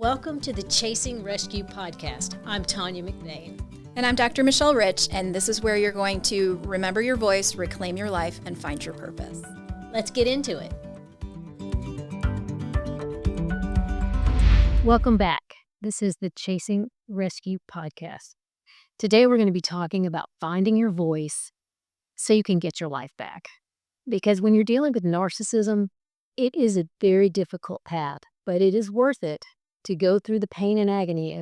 Welcome to the Chasing Rescue podcast. I'm Tanya McBain. And I'm Dr. Michelle Rich, and this is where you're going to remember your voice, reclaim your life, and find your purpose. Let's get into it. Welcome back. This is the Chasing Rescue podcast. Today we're going to be talking about finding your voice so you can get your life back. Because when you're dealing with narcissism, it is a very difficult path, but it is worth it to go through the pain and agony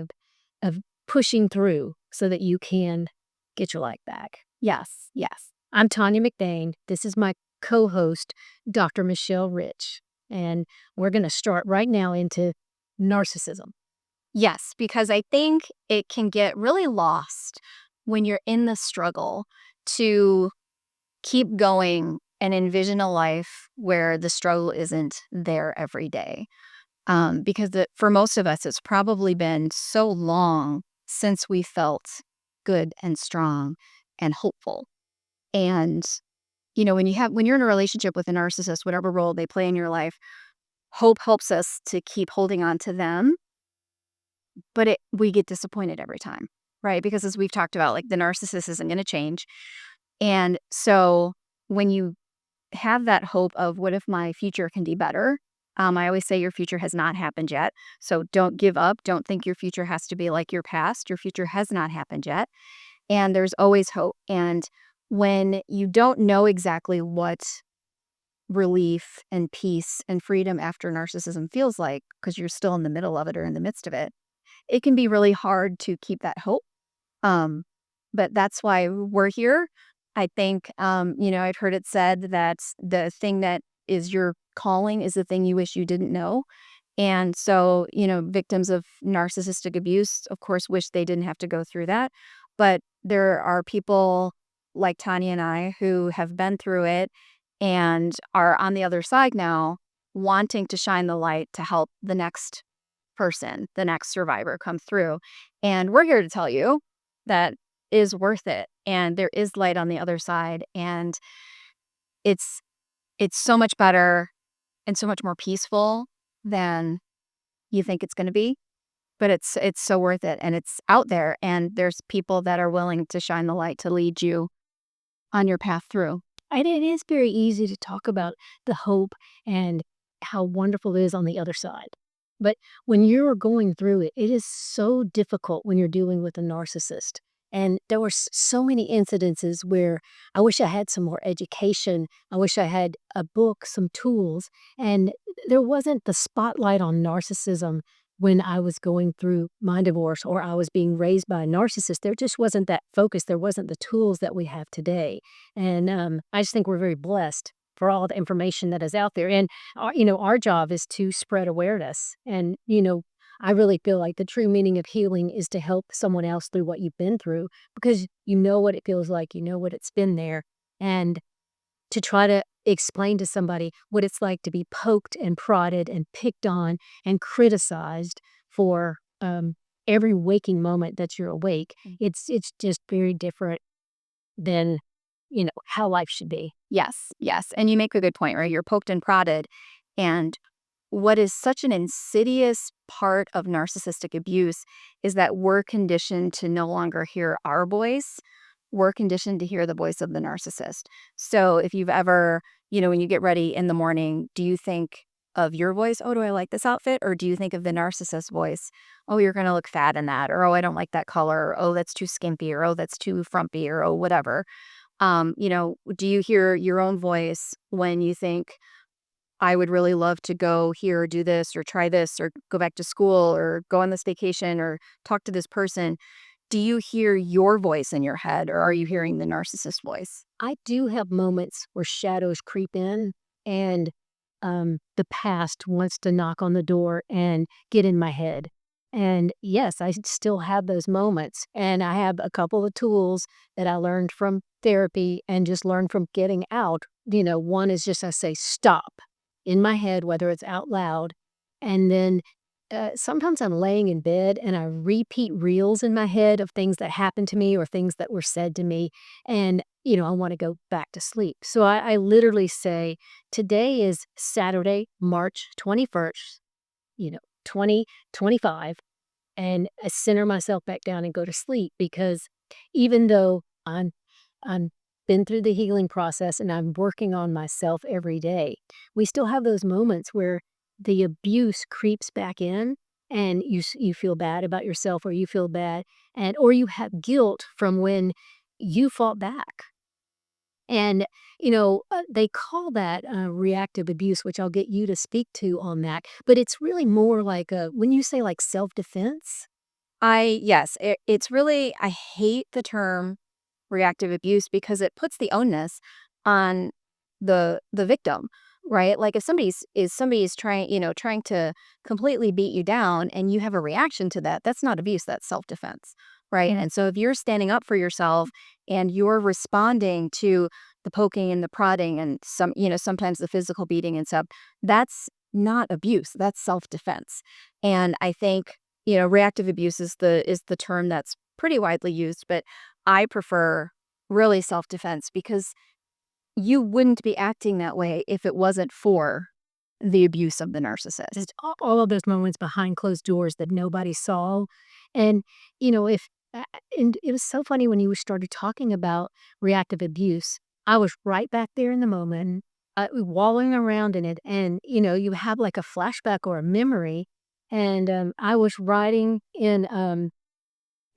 of pushing through so that you can get your life back. Yes. I'm Tanya McBain. This is my co-host, Dr. Michelle Rich. And we're going to start right now into narcissism. Yes, because I think it can get really lost when you're in the struggle to keep going and envision a life where the struggle isn't there every day. Because for most of us, it's probably been so long since we felt good and strong and hopeful. And, when you're in a relationship with a narcissist, whatever role they play in your life, hope helps us to keep holding on to them. But we get disappointed every time, right? Because as we've talked about, like the narcissist isn't going to change. And so when you have that hope of what if my future can be better, I always say your future has not happened yet. So don't give up. Don't think your future has to be like your past. Your future has not happened yet. And there's always hope. And when you don't know exactly what relief and peace and freedom after narcissism feels like, because you're still in the middle of it or in the midst of it, it can be really hard to keep that hope. But that's why we're here. I think, I've heard it said that the thing that is your calling is the thing you wish you didn't know. And so, victims of narcissistic abuse, of course, wish they didn't have to go through that. But there are people like Tanya and I who have been through it and are on the other side now, wanting to shine the light to help the next person, the next survivor come through. And we're here to tell you that is worth it. And there is light on the other side. And it's so much better and so much more peaceful than you think it's going to be. But it's so worth it. And it's out there. And there's people that are willing to shine the light to lead you on your path through. And it is very easy to talk about the hope and how wonderful it is on the other side. But when you're going through it, it is so difficult when you're dealing with a narcissist. And there were so many incidences where I wish I had some more education. I wish I had a book, some tools. And there wasn't the spotlight on narcissism when I was going through my divorce or I was being raised by a narcissist. There just wasn't that focus. There wasn't the tools that we have today. And I just think we're very blessed for all the information that is out there. And, our job is to spread awareness. And, I really feel like the true meaning of healing is to help someone else through what you've been through because you know what it feels like, you know what it's been there. And to try to explain to somebody what it's like to be poked and prodded and picked on and criticized for every waking moment that you're awake, it's just very different than how life should be. Yes. And you make a good point, right? You're poked and prodded. And what is such an insidious part of narcissistic abuse is that we're conditioned to no longer hear our voice. We're conditioned to hear the voice of the narcissist. So if you've ever, when you get ready in the morning, do you think of your voice? Oh, do I like this outfit? Or do you think of the narcissist's voice? Oh, you're going to look fat in that. Or, oh, I don't like that color. Or, oh, that's too skimpy. Or, oh, that's too frumpy. Or, oh, whatever. Do you hear your own voice when you think, I would really love to go here or do this or try this or go back to school or go on this vacation or talk to this person? Do you hear your voice in your head or are you hearing the narcissist voice? I do have moments where shadows creep in and the past wants to knock on the door and get in my head. And yes, I still have those moments. And I have a couple of tools that I learned from therapy and just learned from getting out. One is just I say, stop in my head, whether it's out loud. And then sometimes I'm laying in bed and I repeat reels in my head of things that happened to me or things that were said to me. And, I want to go back to sleep. So I literally say, today is Saturday, March 21st, 20, 25, and I center myself back down and go to sleep because even though I'm been through the healing process and I'm working on myself every day, we still have those moments where the abuse creeps back in and you feel bad about yourself or you feel bad or you have guilt from when you fought back. And, they call that reactive abuse, which I'll get you to speak to on that. But it's really more like when you say like self defense. Yes, it's really, I hate the term reactive abuse because it puts the onus on the victim, right? Like if somebody's trying, trying to completely beat you down and you have a reaction to that, that's not abuse, that's self-defense, right? And so if you're standing up for yourself and you're responding to the poking and the prodding and sometimes the physical beating and stuff, that's not abuse, that's self-defense. And I think, reactive abuse is the term that's pretty widely used, but I prefer really self-defense because you wouldn't be acting that way if it wasn't for the abuse of the narcissist. Just all of those moments behind closed doors that nobody saw. And, if and it was so funny when you started talking about reactive abuse. I was right back there in the moment, wallowing around in it. And, you have like a flashback or a memory. And I was riding in an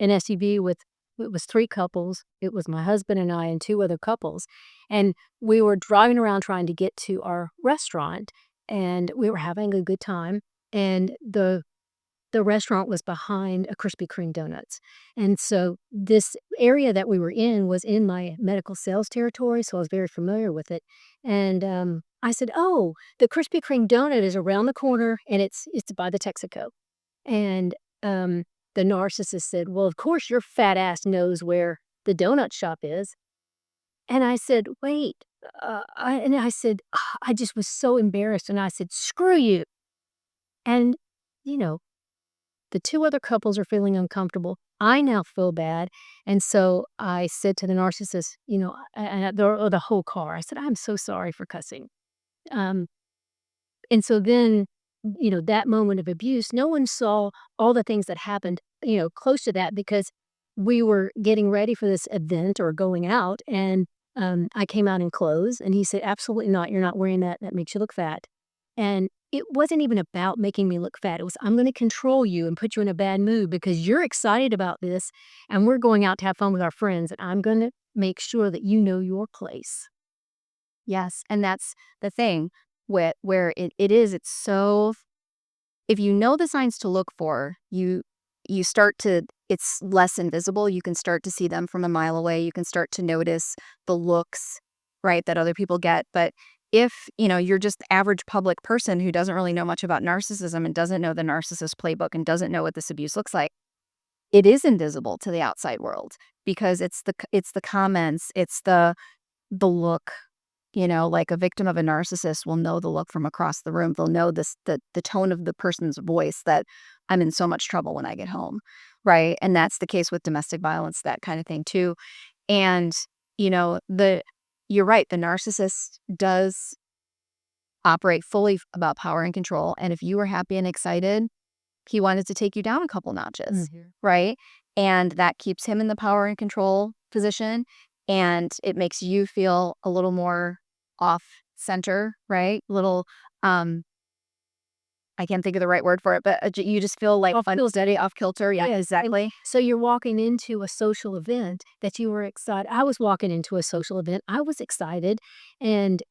SUV with it was 3 couples. It was my husband and I and 2 other couples, and we were driving around trying to get to our restaurant, and we were having a good time, and the restaurant was behind a Krispy Kreme donuts, and so this area that we were in was in my medical sales territory, so I was very familiar with it, and, I said, "Oh, the Krispy Kreme donut is around the corner, and it's by the Texaco." And, the narcissist said, "Well, of course, your fat ass knows where the donut shop is." And I said, "Wait." I said, I just was so embarrassed, and I said, "Screw you." And, you know, the 2 other couples are feeling uncomfortable. I now feel bad, and so I said to the narcissist, the whole car, I said, "I'm so sorry for cussing." Um And so then, that moment of abuse, no one saw all the things that happened, close to that because we were getting ready for this event or going out. And I came out in clothes and he said, "Absolutely not. You're not wearing that. That makes you look fat." And it wasn't even about making me look fat. It was, I'm going to control you and put you in a bad mood because you're excited about this and we're going out to have fun with our friends. And I'm going to make sure that you know your place. Yes, and that's the thing where it's so, if you know the signs to look for, you start to, it's less invisible, you can start to see them from a mile away, you can start to notice the looks, right, that other people get, but if, you're just the average public person who doesn't really know much about narcissism and doesn't know the narcissist playbook and doesn't know what this abuse looks like, it is invisible to the outside world because it's the comments, it's the look. Like a victim of a narcissist will know the look from across the room. They'll know the tone of the person's voice that I'm in so much trouble when I get home, right? And that's the case with domestic violence, that kind of thing too. And the you're right, the narcissist does operate fully about power and control. And if you were happy and excited, he wanted to take you down a couple notches, Mhm. right? And that keeps him in the power and control position, and it makes you feel a little more off center, right? Little, um, I can't think of the right word for it, but you just feel like Off kilter. unsteady, off kilter. Yeah, And exactly. so you're walking into a social event that you were excited. I was walking into a social event. I was excited, and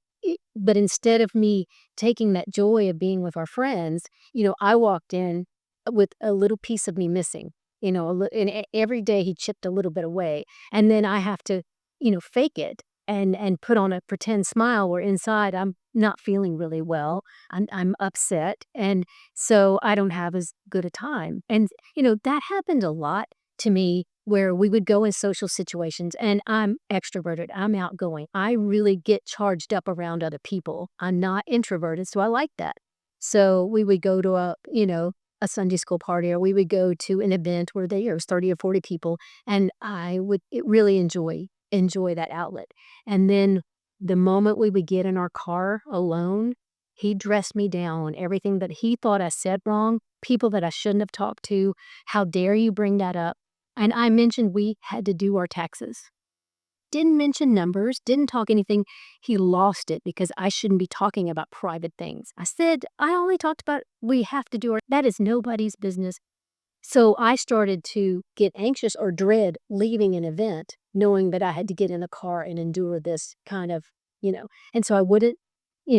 but instead of me taking that joy of being with our friends, I walked in with a little piece of me missing. And every day he chipped a little bit away, and then I have to, fake it and put on a pretend smile where inside I'm not feeling really well. I'm upset, and so I don't have as good a time. And, that happened a lot to me where we would go in social situations and I'm extroverted, I'm outgoing. I really get charged up around other people. I'm not introverted, so I like that. So we would go to a Sunday school party or we would go to an event where there was 30 or 40 people and I would really enjoy that outlet. And then the moment we would get in our car alone, He dressed me down, everything that he thought I said wrong, people that I shouldn't have talked to. How dare you bring that up? And I mentioned we had to do our taxes. Didn't mention numbers, didn't talk anything. He lost it because I shouldn't be talking about private things. I said, I only talked about we have to do our, that is nobody's business. So I started to get anxious or dread leaving an event, knowing that I had to get in a car and endure this kind of, and so I wouldn't,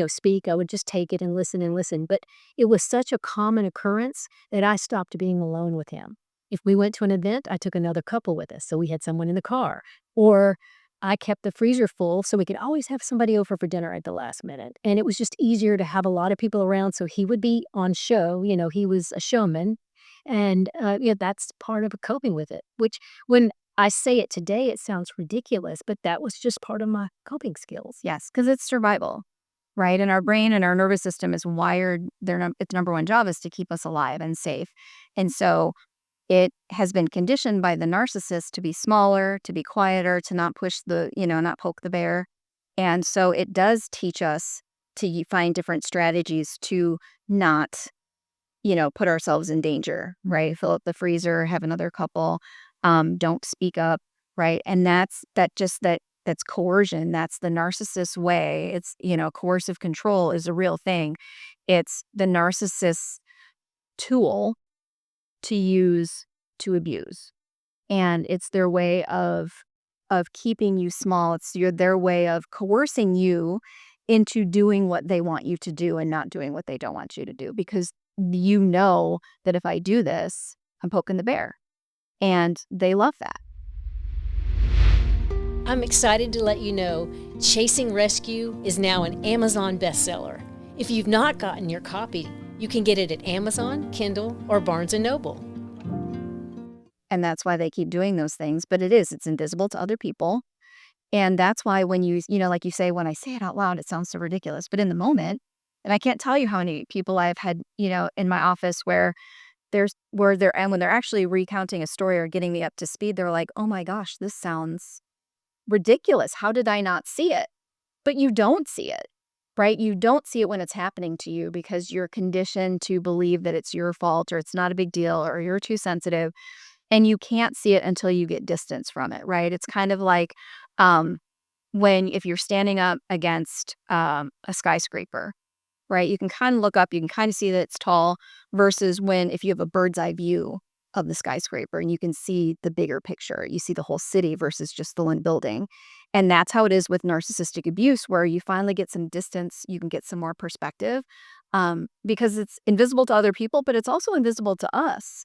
speak. I would just take it and listen and listen. But it was such a common occurrence that I stopped being alone with him. If we went to an event, I took another couple with us. So we had someone in the car. Or I kept the freezer full so we could always have somebody over for dinner at the last minute. And it was just easier to have a lot of people around. So he would be on show. He was a showman. And that's part of coping with it, which when I say it today, it sounds ridiculous, but that was just part of my coping skills. Yes, because it's survival, right? And our brain and our nervous system is wired, its number one job is to keep us alive and safe. And so it has been conditioned by the narcissist to be smaller, to be quieter, to not push not poke the bear. And so it does teach us to find different strategies to not put ourselves in danger, right? Fill up the freezer, have another couple, don't speak up, right? And that's coercion. That's the narcissist's way. It's, coercive control is a real thing. It's the narcissist's tool to use to abuse. And it's their way of keeping you small. It's their way of coercing you into doing what they want you to do and not doing what they don't want you to do, because that if I do this, I'm poking the bear. And they love that. I'm excited to let you know Chasing Rescue is now an Amazon bestseller. If you've not gotten your copy, you can get it at Amazon, Kindle, or Barnes & Noble. And that's why they keep doing those things. But it's invisible to other people. And that's why when like you say, when I say it out loud, it sounds so ridiculous. But in the moment, and I can't tell you how many people I've had, in my office where when they're actually recounting a story or getting me up to speed, they're like, oh my gosh, this sounds ridiculous. How did I not see it? But you don't see it, right? You don't see it when it's happening to you because you're conditioned to believe that it's your fault or it's not a big deal or you're too sensitive. And you can't see it until you get distance from it, right? It's kind of like if you're standing up against a skyscraper, right? You can kind of look up, you can kind of see that it's tall versus if you have a bird's eye view of the skyscraper and you can see the bigger picture. You see the whole city versus just the one building. And that's how it is with narcissistic abuse, where you finally get some distance, you can get some more perspective because it's invisible to other people, but it's also invisible to us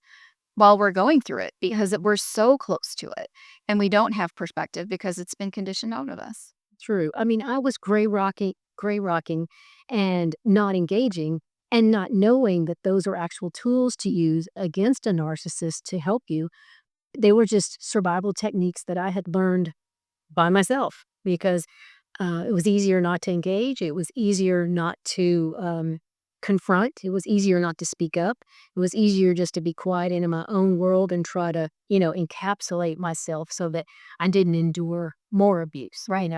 while we're going through it because we're so close to it and we don't have perspective because it's been conditioned out of us. True. I mean, I was gray rocking and not engaging and not knowing that those are actual tools to use against a narcissist to help you. They were just survival techniques that I had learned by myself because it was easier not to engage. It was easier not to confront. It was easier not to speak up. It was easier just to be quiet in my own world and try to, encapsulate myself so that I didn't endure more abuse, Right.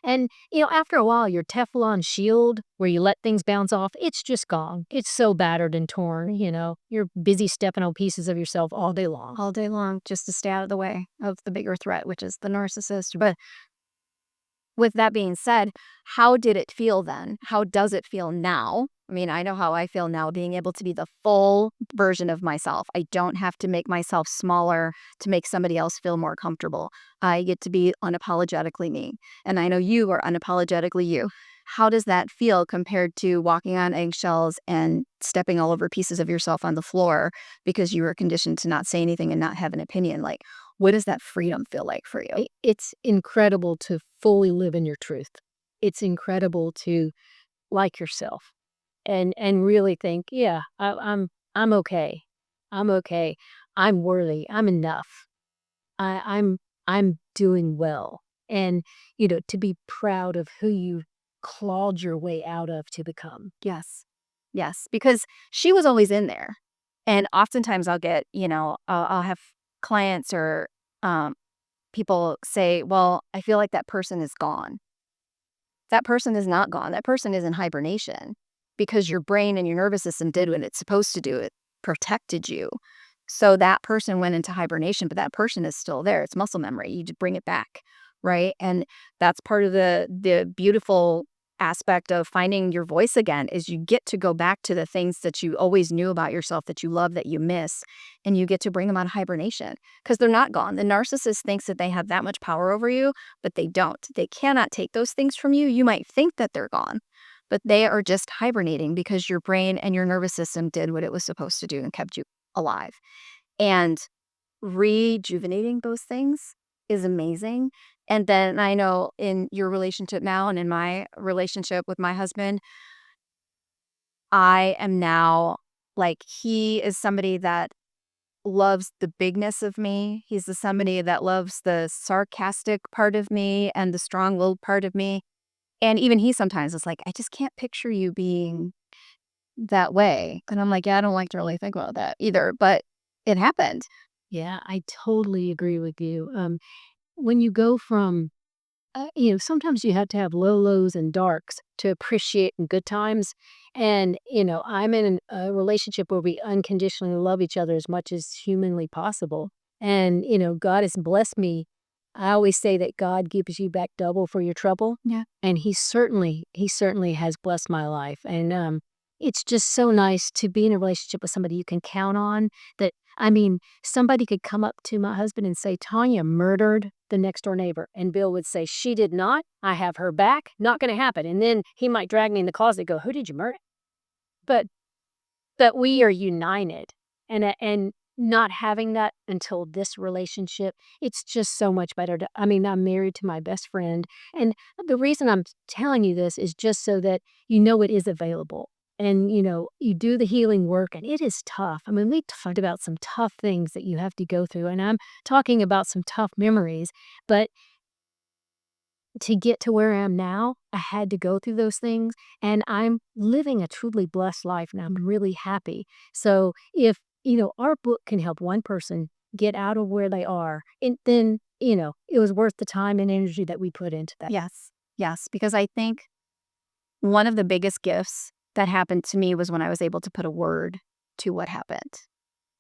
And, after a while, your Teflon shield where you let things bounce off, it's just gone. It's so battered and torn, You're busy stepping on pieces of yourself all day long. All day long, just to stay out of the way of the bigger threat, which is the narcissist. But with that being said, how did it feel then? How does it feel now? I mean, I know how I feel now, being able to be the full version of myself. I don't have to make myself smaller to make somebody else feel more comfortable. I get to be unapologetically me. And I know you are unapologetically you. How does that feel compared to walking on eggshells and stepping all over pieces of yourself on the floor because you were conditioned to not say anything and not have an opinion? Like, what does that freedom feel like for you? It's incredible to fully live in your truth. It's incredible to like yourself and really think, yeah, I'm okay. I'm okay. I'm worthy. I'm enough. I'm doing well. And to be proud of who you clawed your way out of to become. Yes. Yes. Because she was always in there. And oftentimes I'll get, I'll have clients or people say, well, I feel like that person is gone. That person is not gone. That person is in hibernation. because your brain and your nervous system did what it's supposed to do. It protected you. So that person went into hibernation, but that person is still there. It's muscle memory. You just bring it back, right? And that's part of the beautiful aspect of finding your voice again is you get to go back to the things that you always knew about yourself that you love, that you miss, and you get to bring them out of hibernation because they're not gone. The narcissist thinks that they have that much power over you, but they don't. They cannot take those things from you. You might think that they're gone, but they are just hibernating because your brain and your nervous system did what it was supposed to do and kept you alive. And rejuvenating those things is amazing. And then I know in your relationship now and in my relationship with my husband, I am now like, he is somebody that loves the bigness of me. He's the somebody that loves the sarcastic part of me and the strong-willed part of me. And even he sometimes is like, I just can't picture you being that way. And I'm like, yeah, I don't like to really think about that either, but it happened. Yeah, I totally agree with you. When you go from, sometimes you have to have low lows and darks to appreciate in good times. And, I'm in a relationship where we unconditionally love each other as much as humanly possible. And, God has blessed me. I always say that God gives you back double for your trouble. Yeah. And he certainly has blessed my life. And it's just so nice to be in a relationship with somebody you can count on that. I mean, somebody could come up to my husband and say, Tanya murdered the next door neighbor. And Bill would say, she did not. I have her back. Not going to happen. And then he might drag me in the closet and go, who did you murder? But we are united. And not having that until this relationship, it's just so much better. I'm married to my best friend. And the reason I'm telling you this is just so that it is available. And, you do the healing work and it is tough. I mean, we talked about some tough things that you have to go through. And I'm talking about some tough memories. But to get to where I am now, I had to go through those things, and I'm living a truly blessed life, and I'm really happy. So if, our book can help one person get out of where they are, and then, it was worth the time and energy that we put into that. Yes. Yes. Because I think one of the biggest gifts that happened to me was when I was able to put a word to what happened,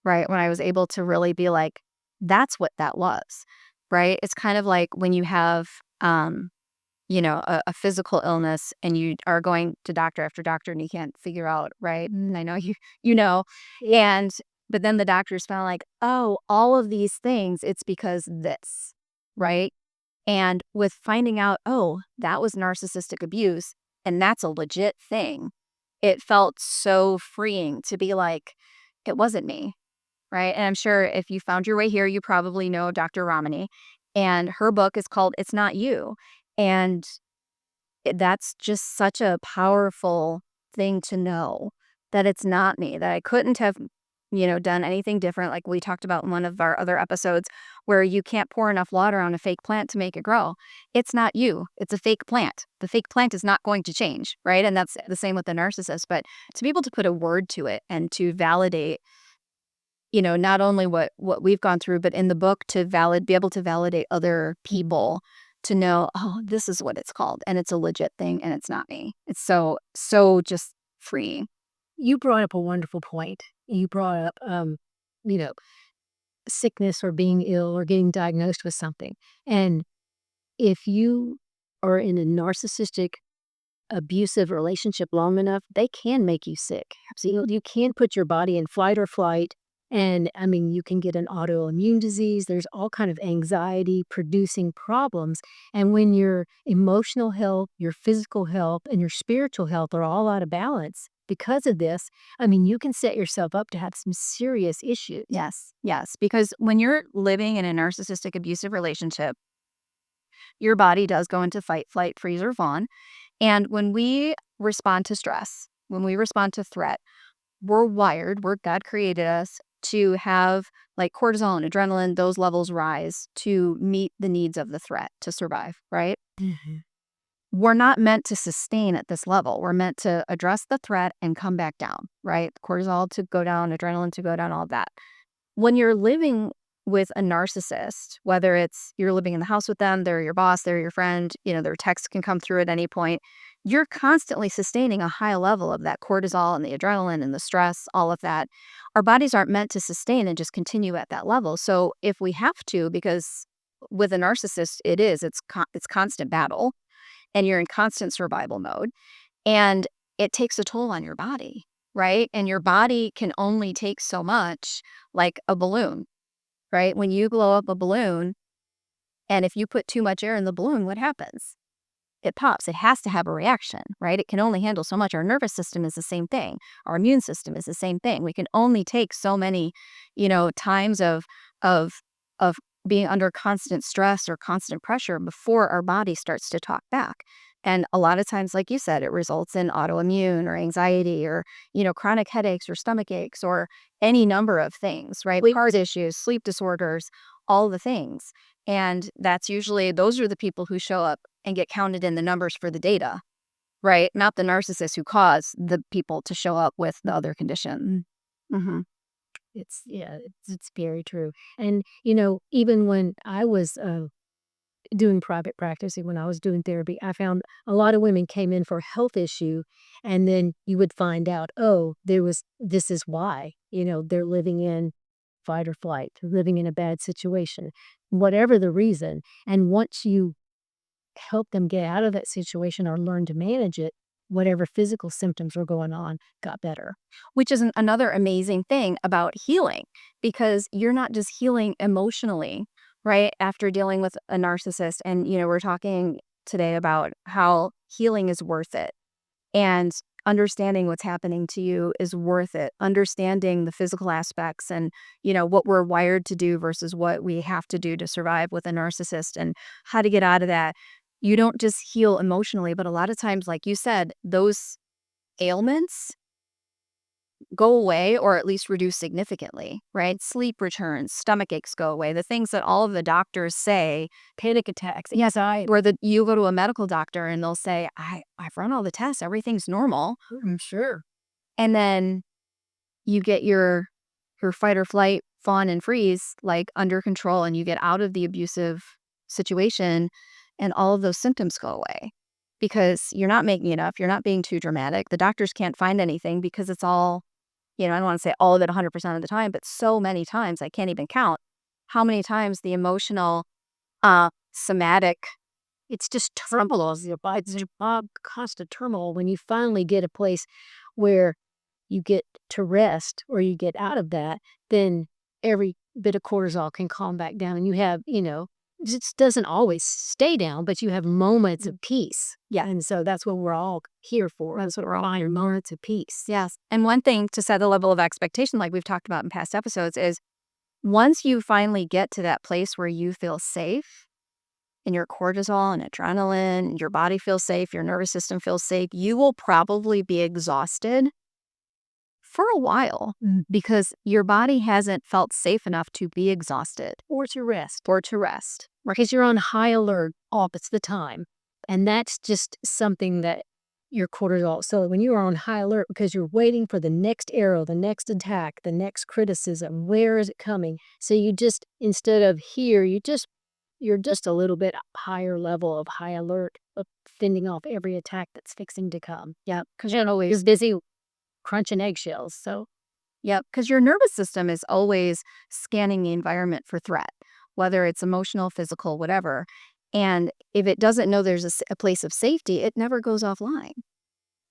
right? When I was able to really be like, that's what that was, right? It's kind of like when you have, a physical illness and you are going to doctor after doctor and you can't figure out, right? And I know you know, and, but then the doctors found like, oh, all of these things, it's because this, right? And with finding out, oh, that was narcissistic abuse and that's a legit thing, it felt so freeing to be like, it wasn't me, right? And I'm sure if you found your way here, you probably know Dr. Ramani, and her book is called It's Not You. And that's just such a powerful thing to know that it's not me, that I couldn't have, done anything different. Like we talked about in one of our other episodes where you can't pour enough water on a fake plant to make it grow. It's not you. It's a fake plant. The fake plant is not going to change, right? And that's the same with the narcissist. But to be able to put a word to it and to validate, not only what we've gone through, but in the book to be able to validate other people to know, oh, this is what it's called and it's a legit thing and it's not me. It's so just freeing. You brought up a wonderful point. You brought up, you know, sickness or being ill or getting diagnosed with something. And if you are in a narcissistic, abusive relationship long enough, they can make you sick. So you can put your body in fight or flight. And you can get an autoimmune disease. There's all kind of anxiety producing problems. And when your emotional health, your physical health, and your spiritual health are all out of balance because of this, you can set yourself up to have some serious issues. Yes, yes. Because when you're living in a narcissistic abusive relationship, your body does go into fight, flight, freeze, or fawn. And when we respond to stress, when we respond to threat, we're wired, God created us to have like cortisol and adrenaline, those levels rise to meet the needs of the threat to survive, right? Mhm. We're not meant to sustain at this level. We're meant to address the threat and come back down, right? Cortisol to go down, adrenaline to go down, all of that. When you're living with a narcissist, whether it's you're living in the house with them, they're your boss, they're your friend, their text can come through at any point. you're constantly sustaining a high level of that cortisol and the adrenaline and the stress, all of that. Our bodies aren't meant to sustain and just continue at that level. So if we have to, because with a narcissist, it's constant battle, and you're in constant survival mode, and it takes a toll on your body, right? And your body can only take so much, like a balloon, right? When you blow up a balloon, and if you put too much air in the balloon, what happens? It pops. It has to have a reaction, right? It can only handle so much. Our nervous system is the same thing. Our immune system is the same thing. We can only take so many, times of of being under constant stress or constant pressure before our body starts to talk back. And a lot of times, like you said, it results in autoimmune or anxiety or, chronic headaches or stomach aches or any number of things, right? Heart issues, sleep disorders, all the things. And those are the people who show up and get counted in the numbers for the data, right? Not the narcissists who cause the people to show up with the other condition. Mhm. It's very true. And, even when I was, doing private practice and when I was doing therapy, I found a lot of women came in for a health issue, and then you would find out, oh, this is why, they're living in fight or flight, they're living in a bad situation, whatever the reason. And once you help them get out of that situation or learn to manage it, whatever physical symptoms were going on got better. Which is another amazing thing about healing, because you're not just healing emotionally, right? After dealing with a narcissist. And, we're talking today about how healing is worth it. And understanding what's happening to you is worth it. Understanding the physical aspects and, what we're wired to do versus what we have to do to survive with a narcissist and how to get out of that. You don't just heal emotionally, but a lot of times, like you said, those ailments go away or at least reduce significantly, right? Sleep returns, stomach aches go away. The things that all of the doctors say, panic attacks, anxiety, where you go to a medical doctor and they'll say, I've run all the tests, everything's normal. I'm sure. And then you get your fight or flight, fawn and freeze like under control, and you get out of the abusive situation, and all of those symptoms go away because you're not making it up. You're not being too dramatic. The doctors can't find anything because it's all, I don't want to say all of it 100% of the time, but so many times I can't even count how many times the emotional, somatic, It's just turmoil. It's constant turmoil. When you finally get a place where you get to rest or you get out of that, then every bit of cortisol can calm back down and you have, it just doesn't always stay down, but you have moments of peace. Yeah. And so that's what we're all here for. That's what we're all finding, moments of peace. Yes. And one thing to set the level of expectation, like we've talked about in past episodes, is once you finally get to that place where you feel safe and your cortisol and adrenaline, your body feels safe, your nervous system feels safe, you will probably be exhausted for a while because your body hasn't felt safe enough to be exhausted Or to rest. or to rest. Because you're on high alert all the time. And that's just something that your cortisol. So when you are on high alert because you're waiting for the next arrow, the next attack, the next criticism, where is it coming? So you just, instead of here, you're just a little bit higher level of high alert of fending off every attack that's fixing to come. Yeah, because you're busy crunching eggshells. So Yep, because your nervous system is always scanning the environment for threat, whether it's emotional, physical, whatever. And if it doesn't know there's a place of safety, it never goes offline.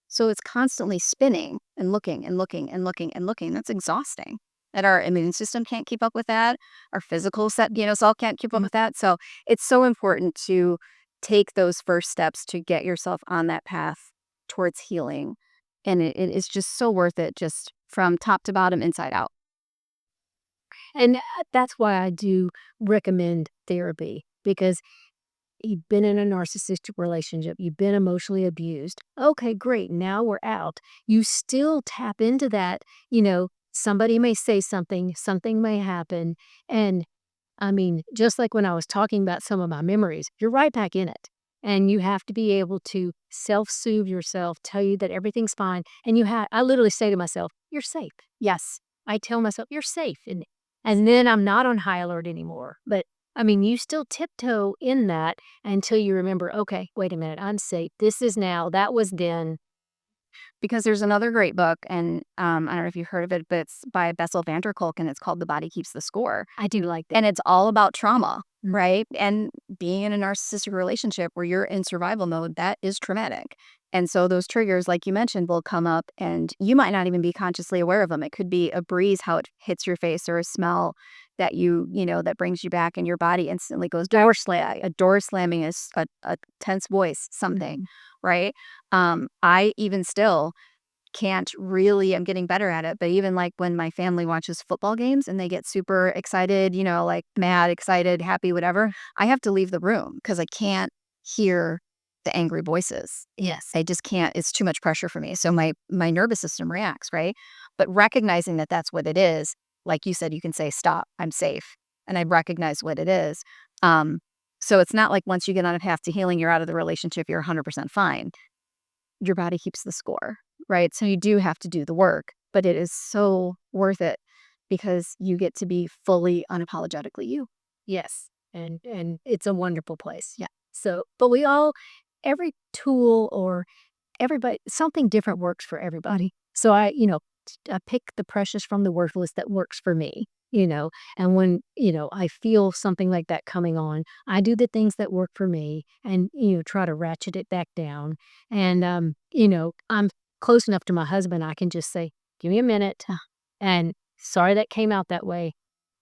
So it's constantly spinning and looking and looking and looking and looking. That's exhausting. And our immune system can't keep up with that. Our physical cell can't keep up with that. So it's so important to take those first steps to get yourself on that path towards healing. And it is just so worth it, just from top to bottom, inside out. and that's why I do recommend therapy because you've been in a narcissistic relationship, you've been emotionally abused. Okay, great. Now we're out. You still tap into that, somebody may say something, something may happen. And I mean, just like when I was talking about some of my memories, you're right back in it. And you have to be able to self-soothe yourself, tell you that everything's fine. And I literally say to myself, you're safe. Yes. I tell myself, you're safe. And then I'm not on high alert anymore. But I mean, you still tiptoe in that until you remember, "Okay, wait a minute, I'm safe. This is now, that was then." Because there's another great book, and, I don't know if you've heard of it, but it's by Bessel van der Kolk, and it's called The Body Keeps the Score, I do like that. and it's all about trauma, Mm, right? And being in a narcissistic relationship where you're in survival mode, that is traumatic, and so those triggers, like you mentioned, will come up, and you might not even be consciously aware of them. It could be a breeze, how it hits your face, or a smell that that brings you back, and your body instantly goes, "Door slam." A door slamming is a tense voice, something, mhm. right? I even still can't really, I'm getting better at it, but even like when my family watches football games and they get super excited, like mad, excited, happy, whatever, I have to leave the room because I can't hear the angry voices. Yes. I just can't. It's too much pressure for me. So my nervous system reacts, right? But recognizing that that's what it is, like you said, you can say, "Stop, I'm safe," and I recognize what it is. Um, so it's not like once you get on a path to healing, you're out of the relationship, you're 100% fine. Your body keeps the score, right? So you do have to do the work, but it is so worth it because you get to be fully unapologetically you. Yes, and it's a wonderful place, yeah. So, but we all every tool or everybody something different works for everybody. So I pick the precious from the worthless that works for me, and when, I feel something like that coming on, I do the things that work for me and, try to ratchet it back down. And, I'm close enough to my husband, I can just say, "Give me a minute," and, "Sorry that came out that way."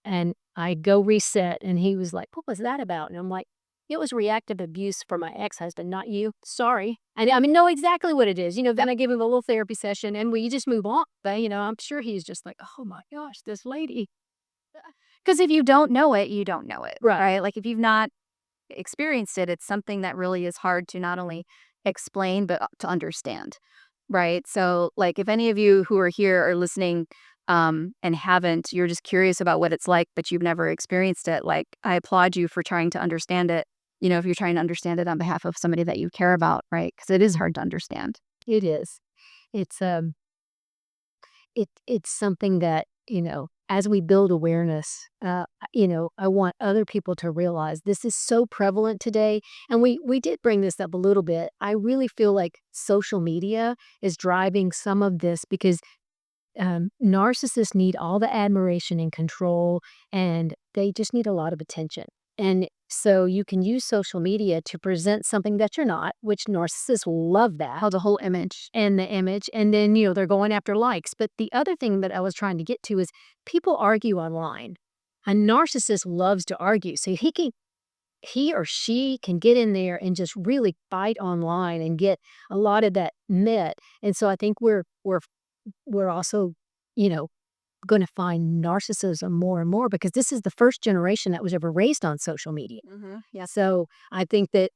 And I go reset, and he was like, "What was that about?" And I'm like, "It was reactive abuse from my ex-husband, not you. Sorry." I mean, know exactly what it is, then I give him a little therapy session, and we just move on. But, I'm sure he's just like, "Oh my gosh, this lady." Because if you don't know it, you don't know it, Right. right? Like if you've not experienced it, it's something that really is hard to not only explain, but to understand, right? So, like, if any of you who are here are listening and haven't, you're just curious about what it's like, but you've never experienced it, like, I applaud you for trying to understand it. If you're trying to understand it on behalf of somebody that you care about, right? Because it is hard to understand. It is. It's, it's something that, as we build awareness, I want other people to realize this is so prevalent today. And we did bring this up a little bit. I really feel like social media is driving some of this because narcissists need all the admiration and control, and they just need a lot of attention. And so you can use social media to present something that you're not, which narcissists love that How the whole image. and the image. And then, they're going after likes. But the other thing that I was trying to get to is people argue online. A narcissist loves to argue. So he or she can get in there and just really fight online and get a lot of that met. And so I think we're also, you know, gonna find narcissism more and more because this is the first generation that was ever raised on social media. Yes. So I think that,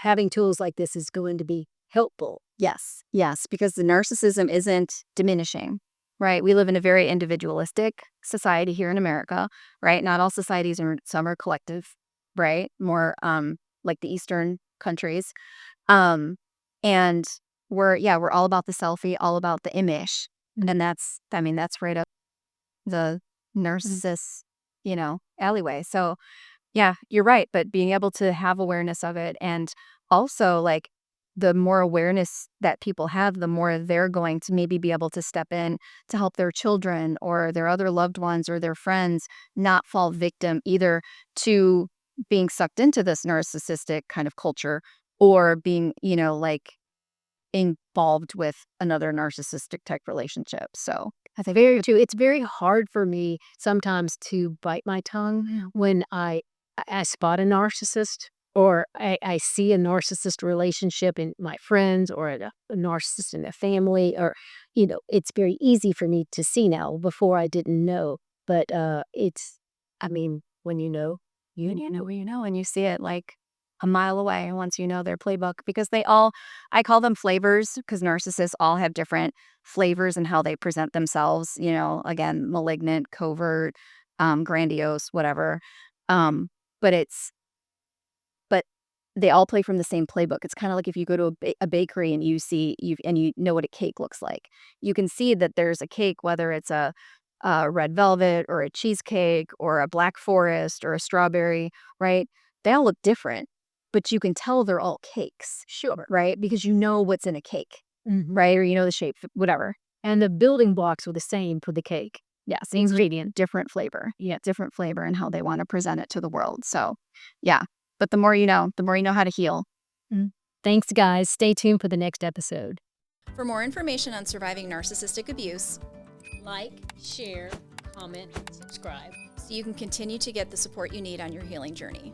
having tools like this is going to be helpful. Yes. Yes. Because the narcissism isn't diminishing, right? We live in a very individualistic society here in America, right? Not all societies are, some are collective, right? More like the Eastern countries. Um, and we're all about the selfie, all about the image. Mm, And that's right up the mm. narcissist, alleyway. So yeah, you're right, but being able to have awareness of it, and also, like, the more awareness that people have, the more they're going to maybe be able to step in to help their children or their other loved ones or their friends not fall victim either to being sucked into this narcissistic kind of culture or being, like, involved with another narcissistic type relationship. So, I think Very true. It's very hard for me sometimes to bite my tongue yeah. when I spot a narcissist or I see a narcissist relationship in my friends or a narcissist in a family or, it's very easy for me to see now. Before I didn't know. But I mean, when you know, And you you know where you know, and you see it like a mile away once you know their playbook because they all, I call them flavors because narcissists all have different flavors and how they present themselves, again, malignant, covert, grandiose, whatever. Um, but it's, but they all play from the same playbook. It's kind of like if you go to a bakery and you see, you know what a cake looks like. You can see that there's a cake, whether it's a red velvet or a cheesecake or a black forest or a strawberry, right? They all look different, but you can tell they're all cakes, Sure. right? Because you know what's in a cake, Mhm. right? Or you know the shape, whatever. And the building blocks were the same for the cake. Yeah, same ingredient, different flavor. Yeah, different flavor and how they want to present it to the world. So, yeah. But the more you know how to heal. Mm. Thanks, guys. Stay tuned for the next episode. For more information on surviving narcissistic abuse, Like, share, comment, subscribe. so you can continue to get the support you need on your healing journey.